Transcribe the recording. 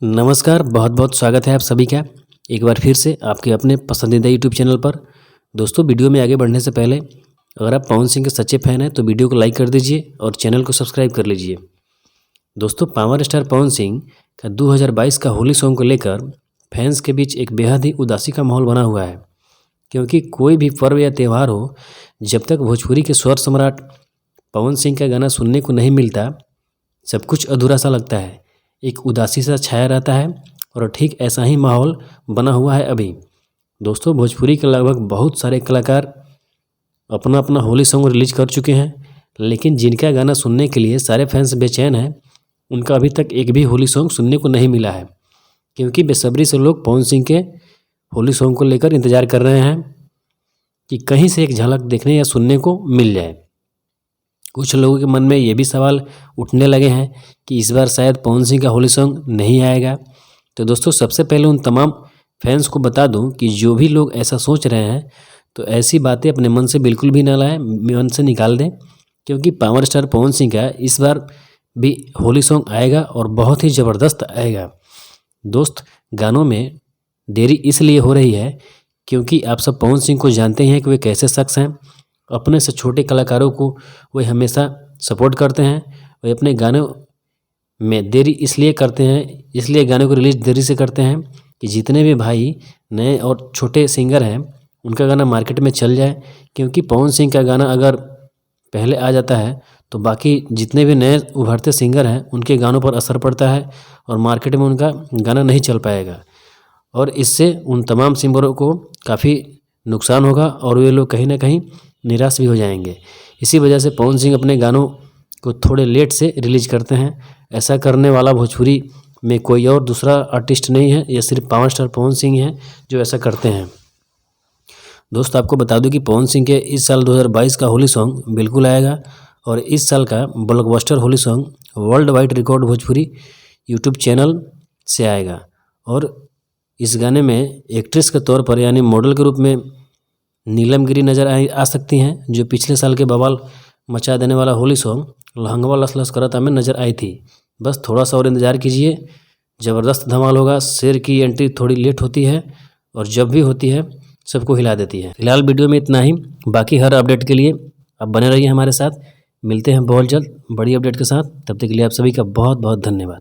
नमस्कार, बहुत बहुत स्वागत है आप सभी का एक बार फिर से आपके अपने पसंदीदा यूट्यूब चैनल पर। दोस्तों, वीडियो में आगे बढ़ने से पहले अगर आप पवन सिंह के सच्चे फैन हैं तो वीडियो को लाइक कर दीजिए और चैनल को सब्सक्राइब कर लीजिए। दोस्तों, पावर स्टार पवन सिंह का 2022 का होली सॉन्ग को लेकर फैंस के बीच एक बेहद ही उदासी का माहौल बना हुआ है, क्योंकि कोई भी पर्व या त्यौहार हो, जब तक भोजपुरी के स्वर सम्राट पवन सिंह का गाना सुनने को नहीं मिलता, सब कुछ अधूरा सा लगता है। एक उदासी सा छाया रहता है और ठीक ऐसा ही माहौल बना हुआ है अभी। दोस्तों, भोजपुरी के लगभग बहुत सारे कलाकार अपना अपना होली सॉन्ग रिलीज कर चुके हैं, लेकिन जिनका गाना सुनने के लिए सारे फैंस बेचैन हैं, उनका अभी तक एक भी होली सॉन्ग सुनने को नहीं मिला है, क्योंकि बेसब्री से लोग पवन सिंह के होली सॉन्ग को लेकर इंतज़ार कर रहे हैं कि कहीं से एक झलक देखने या सुनने को मिल जाए। कुछ लोगों के मन में ये भी सवाल उठने लगे हैं कि इस बार शायद पवन सिंह का होली सॉन्ग नहीं आएगा। तो दोस्तों, सबसे पहले उन तमाम फैंस को बता दूं कि जो भी लोग ऐसा सोच रहे हैं तो ऐसी बातें अपने मन से बिल्कुल भी ना लाएं, मन से निकाल दें, क्योंकि पावर स्टार पवन सिंह का इस बार भी होली सॉन्ग आएगा और बहुत ही ज़बरदस्त आएगा। दोस्त, गानों में देरी इसलिए हो रही है क्योंकि आप सब पवन सिंह को जानते हैं कि वे कैसे शख्स हैं। अपने से छोटे कलाकारों को वे हमेशा सपोर्ट करते हैं। वे अपने गानों में देरी इसलिए करते हैं, इसलिए गानों को रिलीज देरी से करते हैं कि जितने भी भाई नए और छोटे सिंगर हैं उनका गाना मार्केट में चल जाए, क्योंकि पवन सिंह का गाना अगर पहले आ जाता है तो बाकी जितने भी नए उभरते सिंगर हैं उनके गानों पर असर पड़ता है और मार्केट में उनका गाना नहीं चल पाएगा, और इससे उन तमाम सिंगरों को काफ़ी नुकसान होगा और वे लोग कहीं ना कहीं निराश भी हो जाएंगे। इसी वजह से पवन सिंह अपने गानों को थोड़े लेट से रिलीज करते हैं। ऐसा करने वाला भोजपुरी में कोई और दूसरा आर्टिस्ट नहीं है, यह सिर्फ पावर स्टार पवन सिंह हैं जो ऐसा करते हैं। दोस्त, आपको बता दूं कि पवन सिंह के इस साल 2022 का होली सॉन्ग बिल्कुल आएगा, और इस साल का blockbuster Holi song world wide record Bhojpuri YouTube channel से आएगा। और इस गाने में एक्ट्रेस के तौर पर यानी मॉडल के रूप में नीलम गिरी नज़र आ सकती हैं, जो पिछले साल के बवाल मचा देने वाला होली सॉन्ग लहंगवा लस लस करता में नज़र आई थी। बस थोड़ा सा और इंतज़ार कीजिए, ज़बरदस्त धमाल होगा। शेर की एंट्री थोड़ी लेट होती है और जब भी होती है सबको हिला देती है। फिलहाल वीडियो में इतना ही, बाकी हर अपडेट के लिए आप बने रहिए हमारे साथ। मिलते हैं बहुत जल्द बड़ी अपडेट के साथ, तब तक के लिए आप सभी का बहुत बहुत धन्यवाद।